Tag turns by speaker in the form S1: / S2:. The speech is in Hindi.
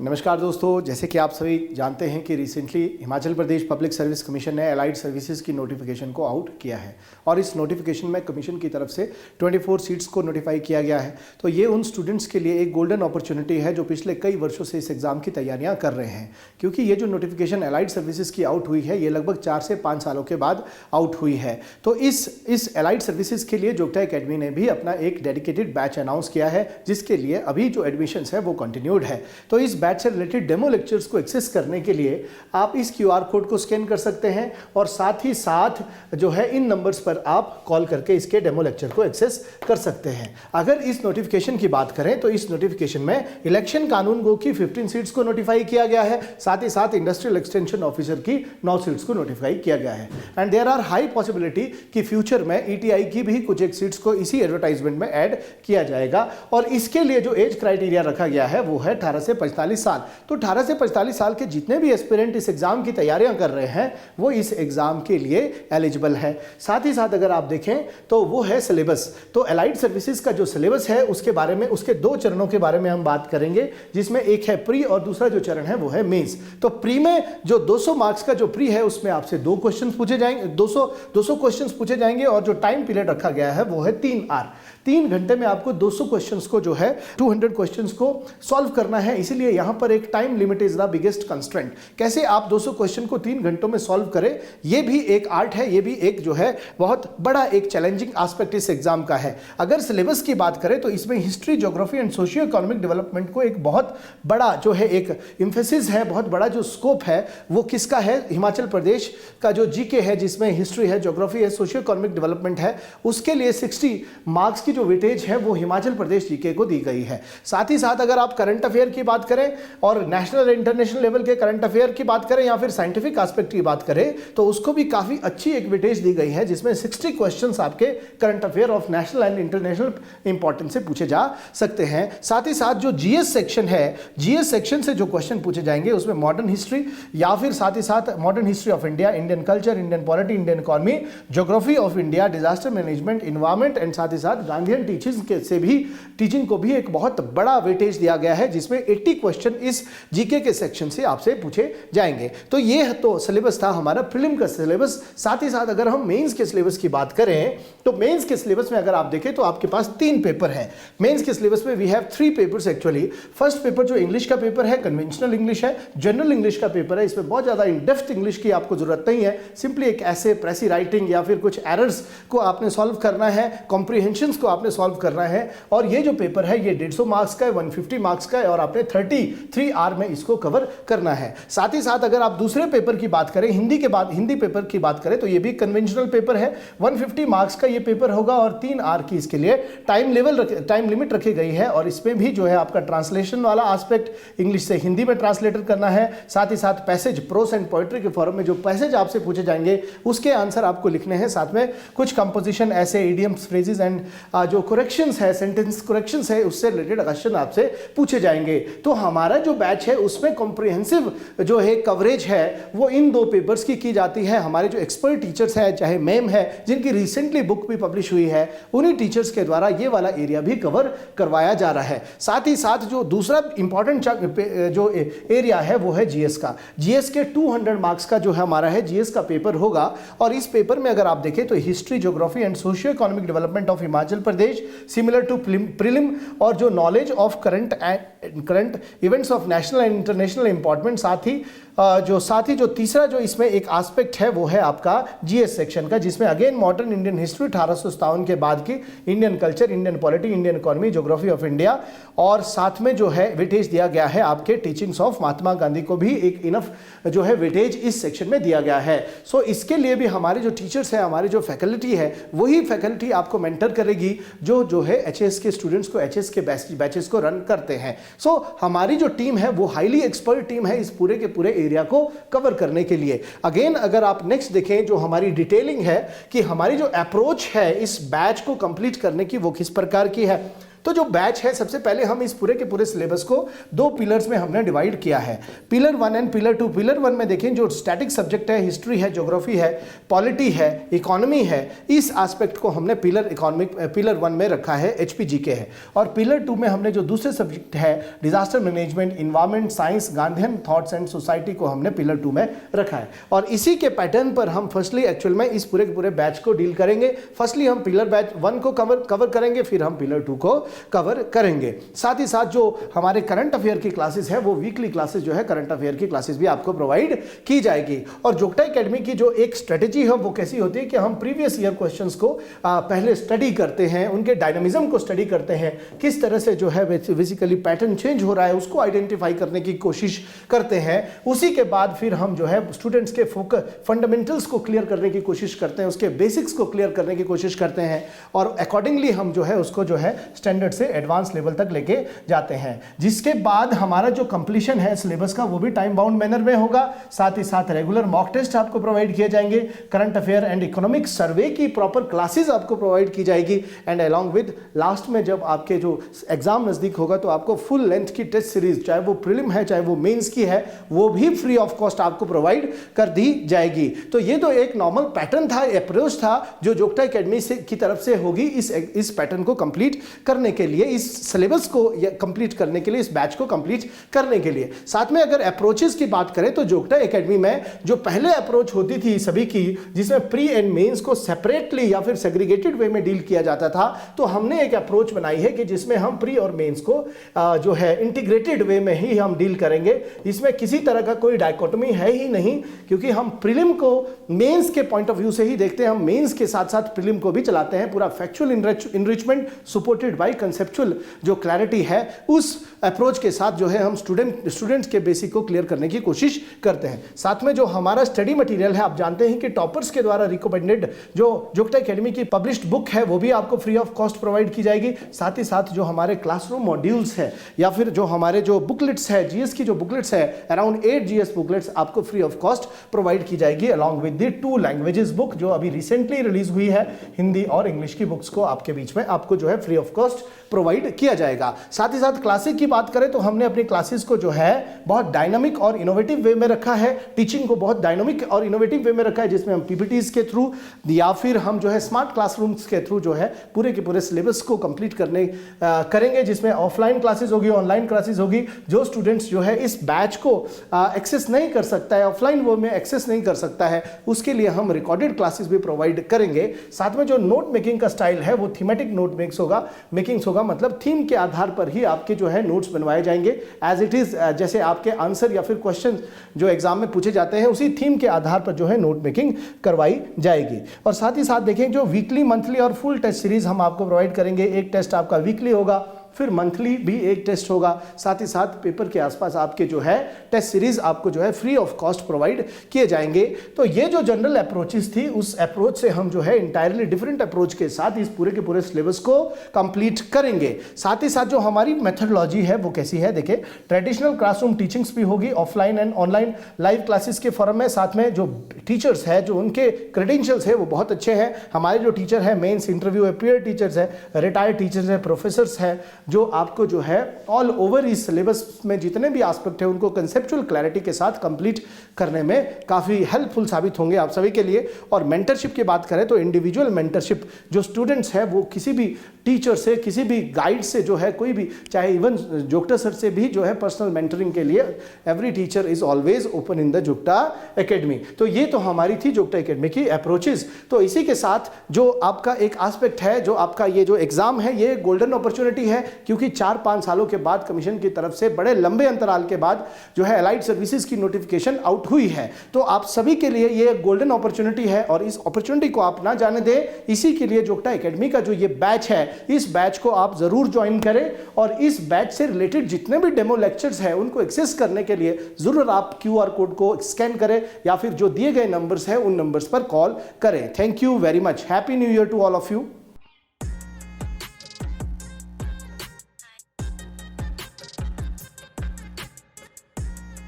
S1: नमस्कार दोस्तों, जैसे कि आप सभी जानते हैं कि recently Himachal Pradesh public service commission ने एलाइड सर्विसेज की नोटिफिकेशन को आउट किया है और इस नोटिफिकेशन में कमीशन की तरफ से 24 सीट्स को नोटिफाई किया गया है। तो ये उन स्टूडेंट्स के लिए एक गोल्डन अपॉर्चुनिटी है जो पिछले कई वर्षों से इस एग्जाम की तैयारियां कर रहे हैं, क्योंकि ये जो नोटिफिकेशन एलाइड सर्विसेज की आउट हुई है ये लगभग 4 से 5 सालों के बाद आउट हुई है। तो इस एलाइड सर्विसेज के लिए जोग्टा एकेडमी ने भी अपना एक डेडिकेटेड बैच अनाउंस किया है, जिसके लिए अभी जो एडमिशन है वो कंटिन्यूड है। तो इस बैच से रिलेटेड डेमो लेक्चर्स को एक्सेस करने के लिए आप इस क्यूआर कोड को स्कैन कर सकते हैं और साथ ही साथ जो है इन नंबर्स पर आप कॉल करके इसके डेमो लेक्चर को एक्सेस कर सकते हैं। अगर इस नोटिफिकेशन की बात करें तो इस नोटिफिकेशन में इलेक्शन कानून गो की 15 सीट्स को नोटिफाई किया गया है, साथ ही साथ इंडस्ट्रियल एक्सटेंशन ऑफिसर की 9 सीट्स को नोटिफाई किया गया है। And there are high possibility कि फ्यूचर में ईटीआई की भी कुछ एक सीट्स को इसी एडवर्टाइजमेंट में ऐड किया जाएगा और इसके लिए जो एज क्राइटेरिया रखा गया है वो है 18 से 45 साल। तो 18 से 45 साल के जितने भी एस्पिरेंट इस एग्जाम की तैयारियां कर रहे हैं वो इस एग्जाम के लिए एलिजिबल है। साथ ही साथ अगर आप देखें तो वो है सिलेबस। तो एलाइड सर्विसेज का जो सिलेबस है उसके बारे में, उसके 2 चरणों के बारे में हम बात करेंगे, जिसमें एक है प्री और दूसरा जो चरण है वो है मेंस। तो प्री में जो 200 मार्क्स का जो प्री है उसमें आपसे 2 क्वेश्चन पूछे जाएंगे, 200 क्वेश्चन पूछे जाएंगे और जो टाइम पीरियड रखा गया है वो है 3 आवर। 3 घंटे में आपको 200 क्वेश्चंस को जो है 200 क्वेश्चंस को सॉल्व करना है, इसीलिए यहां पर एक time limit is the biggest constraint. कैसे आप 200 क्वेश्चन को 3 घंटों में सॉल्व करें, ये भी एक आर्ट है, ये भी एक जो है बहुत बड़ा एक चैलेंजिंग एस्पेक्ट इस एग्जाम का है। अगर सिलेबस की बात करें तो इसमें history, geography and socio economic development को एक बहुत बड़ा जो है एक इंफेसिस है, बहुत बड़ा जो स्कोप है वो किसका है, हिमाचल प्रदेश का जो जीके है जिसमें हिस्ट्री है, ज्योग्राफी है, सोशियो इकोनॉमिक डेवलपमेंट है, उसके लिए 60 मार्क्स की जो वेटेज है वो हिमाचल प्रदेश जीके को दी गई है। साथ ही साथ अगर आप करंट अफेयर की बात करें और नेशनल इंटरनेशनल लेवल के करंट अफेयर की बात करें या फिर साइंटिफिक एस्पेक्ट की बात करें तो उसको भी काफी अच्छी एक वेटेज दी गई है, जिसमें 60 क्वेश्चंस आपके current affair of national and international importance से पूछे जा सकते हैं। साथ ही साथ जो जीएस सेक्शन है, जीएस सेक्शन से जो क्वेश्चन पूछे जाएंगे उसमें मॉडर्न हिस्ट्री या फिर साथ ही साथ modern history of India, Indian culture, Indian polity, Indian economy, geography of India, disaster management, environment and साथ ही साथ गांधीयन टीचिंग को भी एक बहुत बड़ा वेटेज दिया गया है, जिसमें 80 क्वेश्चन इस जीके के सेक्शन से आपसे पूछे जाएंगे। तो ये तो सिलेबस था हमारा प्रीलिम का सिलेबस। साथ ही साथ अगर हम मेंस के सिलेबस की बात करें तो मेंस के सिलेबस में अगर आप देखें तो आपके पास 3 पेपर है। मेंस के सिलेबस में we have 3 papers actually. First paper जो इंग्लिश का पेपर है, कन्वेंशनल इंग्लिश है, जनरल इंग्लिश का पेपर है। इसमें बहुत ज्यादा इन डेप्थ इंग्लिश की आपको जरूरत नहीं है, सिंपली एक ऐसे प्रेसी राइटिंग या फिर कुछ एरर्स को आपने सॉल्व करना है, कॉम्प्रिहेंशंस को आपने सॉल्व करना है। और ये जो पेपर है ये 150 मार्क्स का है, 150 मार्क्स का है और आपने 33 आवर में इसको कवर करना है। साथ ही साथ अगर आप दूसरे पेपर की बात करें, हिंदी पेपर की बात करें तो ये भी कन्वेंशनल पेपर है, 150 मार्क्स का ये पेपर होगा और 3 आवर की इसके लिए टाइम लिमिट रखी गई है। और इसमें भी जो है आपका ट्रांसलेशन वाला एस्पेक्ट, इंग्लिश से हिंदी में ट्रांसलेटर करना है। साथ ही साथ पैसेज, प्रोस एंड पोएट्री के फॉर्म में जो पैसेज आपसे पूछे जाएंगे उसके आंसर आपको लिखने हैं। साथ में कुछ कंपोजिशन, ऐसे इडियम्स, फ्रेजेस एंड जो करेक्शंस है, सेंटेंस करेक्शंस है, उससे रिलेटेड क्वेश्चन आपसे पूछे जाएंगे। तो हमारा जो बैच है उसमें कॉम्प्रिहेंसिव जो है कवरेज है वो इन 2 पेपर्स की जाती है। हमारे जो एक्सपर्ट टीचर्स हैं, चाहे मैम है जिनकी रिसेंटली बुक भी पब्लिश हुई है, उन्हीं टीचर्स के द्वारा ये वाला एरिया भी कवर करवाया जा रहा है। साथ ही साथ जो दूसरा इंपॉर्टेंट जो एरिया है वो है जीएस का। जीएस के 200 मार्क्स का जो है हमारा है जीएस का पेपर होगा और इस पेपर में अगर आप देखें तो history, geography and socio economic development of Himachal Pradesh similar to prelim और जो knowledge of current events of national and international important, साथ ही जो तीसरा जो इसमें एक एस्पेक्ट है वो है आपका जीएस सेक्शन का, जिसमें अगेन मॉडर्न इंडियन हिस्ट्री 1857 के बाद की, Indian culture, Indian polity, Indian economy, geography of India और साथ में जो है वेटेज दिया गया है आपके टीचिंग्स ऑफ महात्मा गांधी को भी एक इनफ जो है वेटेज इस सेक्शन में दिया गया है। सो इसके लिए भी हमारे जो टीचर्स है, हमारे जो फैकल्टी है, वही फैकल्टी आपको मेंटर करेगी जो है एचएस के स्टूडेंट्स को, एचएस के बैचेस को रन करते हैं। सो हमारी जो टीम है वो हाईली एक्सपर्ट टीम है इस पूरे के पूरे एरिया को कवर करने के लिए। अगेन अगर आप नेक्स्ट देखें जो हमारी डिटेलिंग है कि हमारी जो अप्रोच है इस बैच को कंप्लीट करने की वो किस प्रकार की है। तो जो बैच है, सबसे पहले हम इस पूरे के पूरे सिलेबस को 2 पिलर्स में हमने डिवाइड किया है, पिलर 1 एंड पिलर 2। पिलर 1 में देखें जो स्टैटिक सब्जेक्ट है, हिस्ट्री है, ज्योग्राफी है, पॉलिटी है, इकोनॉमी है, इस एस्पेक्ट को हमने पिलर 1 में रखा है, HPGK है। और पिलर 2 में हमने जो दूसरे सब्जेक्ट है, disaster management, environment science, Gandhian thoughts and society को हमने पिलर 2 में रखा है। और इसी के पैटर्न पर हम फर्स्टली एक्चुअल में इस पूरे के पूरे बैच को डील करेंगे। फर्स्टली हम पिलर बैच 1 को कवर करेंगे, फिर हम पिलर 2 को कवर करेंगे। साथ ही साथ जो हमारे करंट अफेयर की क्लासेस है, वो वीकली क्लासेस जो है करंट अफेयर की क्लासेस भी आपको प्रोवाइड की जाएगी। और जोग्टा एकेडमी की जो एक स्ट्रेटेजी है वो कैसी होती है कि हम प्रीवियस ईयर क्वेश्चंस को पहले स्टडी करते हैं, उनके डायनामिज्म को स्टडी करते हैं, किस तरह से जो है बेसिकली पैटर्न चेंज हो रहा है उसको आइडेंटिफाई करने की कोशिश करते हैं। उसी के बाद फिर हम जो है स्टूडेंट्स के फंडामेंटल्स को क्लियर करने की कोशिश करते हैं, उसके बेसिक्स को क्लियर करने की कोशिश करते हैं, और अकॉर्डिंगली हम जो है उसको जो है स्टैंडर्ड से एडवांस लेवल तक लेके जाते हैं। जिसके बाद हमारा जो कंप्लीशन है सिलेबस का वो भी टाइम बाउंड मैनर में होगा। साथ ही साथ रेगुलर मॉक टेस्ट आपको प्रोवाइड किए जाएंगे, current affair and economic survey की प्रॉपर क्लासेस आपको प्रोवाइड की जाएगी, एंड अलॉन्ग विद लास्ट में जब आपके जो एग्जाम नजदीक होगा तो आपको फुल लेंथ की टेस्ट सीरीज, चाहे वो प्रीलिम है चाहे वो मेंस की है, वो भी फ्री ऑफ कॉस्ट आपको प्रोवाइड कर दी जाएगी। तो ये तो एक नॉर्मल पैटर्न था, अप्रोच था जो जोग्टा एकेडमी से की तरफ से होगी इस पैटर्न को कंप्लीट करने के लिए, इस सिलेबस को कंप्लीट करने के लिए, इस बैच को कंप्लीट करने के लिए। साथ में अगर अप्रोचेस की बात करें तो जोग्टा एकेडमी में जो पहले अप्रोच होती थी सभी की, जिसमें प्री एंड मेंस को सेपरेटली या फिर सेग्रीगेटेड वे में डील किया जाता था, तो हमने एक अप्रोच बनाई है कि जिसमें हम प्री और मेंस को जो है इंटीग्रेटेड वे में ही हम डील करेंगे। इसमें किसी तरह का कोई डायकोटोमी है ही नहीं, क्योंकि हम प्रीलिम को मेंस के पॉइंट ऑफ व्यू से ही देखते हैं, हम मेंस के साथ साथ प्रीलिम को भी चलाते हैं। पूरा factual enrichment supported by conceptual जो क्लैरिटी है, उस अप्रोच के साथ जो है हम स्टूडेंट्स के बेसिक को क्लियर करने की कोशिश करते हैं। साथ में जो हमारा स्टडी मटेरियल है, आप जानते हैं कि टॉपर्स के द्वारा रिकमेंडेड जो जोग्टा एकेडमी की पब्लिश्ड बुक है वो भी आपको फ्री ऑफ कॉस्ट प्रोवाइड की जाएगी। साथ ही साथ जो हमारे क्लासरूम मॉड्यूल्स है या फिर जो हमारे जो बुकलेट्स है, जीएस की जो बुकलेट्स है, अराउंड 8 जीएस बुकलेट्स आपको फ्री ऑफ कॉस्ट प्रोवाइड की जाएगी, along with the 2 languages book जो अभी रिसेंटली रिलीज हुई है, हिंदी और इंग्लिश की बुक्स को आपके बीच में आपको जो है फ्री ऑफ कॉस्ट प्रोवाइड किया जाएगा। साथ ही साथ क्लासेस की बात करें तो हमने अपनी क्लासेस को जो है बहुत डायनामिक और इनोवेटिव वे में रखा है, टीचिंग को बहुत डायनामिक और इनोवेटिव वे में रखा है, जिसमें हम पीपीटीज के थ्रू या फिर हम जो है स्मार्ट क्लासरूम्स के थ्रू जो है पूरे के पूरे सिलेबस को कंप्लीट करेंगे, जिसमें ऑफलाइन क्लासेस होगी, ऑनलाइन क्लासेस होगी। जो स्टूडेंट्स जो है इस बैच को एक्सेस नहीं कर सकता है, ऑफलाइन वो में एक्सेस नहीं कर सकता है, उसके लिए हम रिकॉर्डेड क्लासेस भी प्रोवाइड करेंगे। साथ में जो नोट मेकिंग का स्टाइल है वो थीमेटिक नोट मेकिंग्स होगा, मतलब थीम के आधार पर ही आपके जो है नोट्स बनवाए जाएंगे एज इट इज, जैसे आपके आंसर या फिर क्वेश्चन जो एग्जाम में पूछे जाते हैं उसी थीम के आधार पर जो है नोट मेकिंग करवाई जाएगी। और साथ ही साथ देखें जो वीकली, मंथली और फुल टेस्ट सीरीज हम आपको प्रोवाइड करेंगे। एक टेस्ट आपका वीकली होगा, फिर मंथली भी एक टेस्ट होगा। साथ ही साथ पेपर के आसपास आपके जो है टेस्ट सीरीज आपको जो है फ्री ऑफ कॉस्ट प्रोवाइड किए जाएंगे। तो ये जो जनरल अप्रोचेस थी, उस अप्रोच से हम जो है इंटायरली डिफरेंट अप्रोच के साथ इस पूरे के पूरे सिलेबस को कंप्लीट करेंगे। साथ ही साथ जो हमारी मेथडोलॉजी है वो कैसी है, देखिए ट्रेडिशनल क्लासरूम टीचिंग्स भी होगी, offline and online live classes के फॉर्म में। साथ में जो टीचर्स है, जो उनके क्रेडेंशियल्स है वो बहुत अच्छे हैं। हमारे जो टीचर है, मेंस इंटरव्यू अपियर टीचर्स है, रिटायर्ड टीचर्स है, प्रोफेसर्स है, जो आपको जो है ऑल ओवर इस सिलेबस में जितने भी एस्पेक्ट है उनको कंसेप्चुअल क्लैरिटी के साथ कंप्लीट करने में काफ़ी हेल्पफुल साबित होंगे आप सभी के लिए। और मेंटरशिप की बात करें तो इंडिविजुअल मेंटरशिप, जो स्टूडेंट्स है वो किसी भी टीचर से, किसी भी गाइड से जो है, कोई भी, चाहे इवन जोग्टा सर से भी जो है पर्सनल मेंटरिंग के लिए every teacher is always open in the Jogta Academy. तो ये तो हमारी थी जोग्टा एकेडमी की अप्रोचेस। तो इसी के साथ जो आपका एक एस्पेक्ट है, जो आपका ये जो एग्जाम है, ये गोल्डन अपॉर्चुनिटी है, क्योंकि 4-5 सालों के बाद कमीशन की तरफ से बड़े लंबे अंतराल के बाद जो है एलाइड सर्विसेज की नोटिफिकेशन आउट हुई है। तो आप सभी के लिए ये गोल्डन अपॉर्चुनिटी है और इस अपॉर्चुनिटी को आप ना जाने दें। इसी के लिए जोग्टा एकेडमी का जो ये बैच है, इस बैच को आप जरूर ज्वाइन करें और इस बैच से रिलेटेड जितने भी डेमो लेक्चर्स हैं उनको एक्सेस करने के लिए जरूर आप QR कोड को स्कैन करें या फिर जो दिए गए नंबर्स हैं उन नंबर्स पर कॉल करें। Thank you very much. Happy new year to all of you.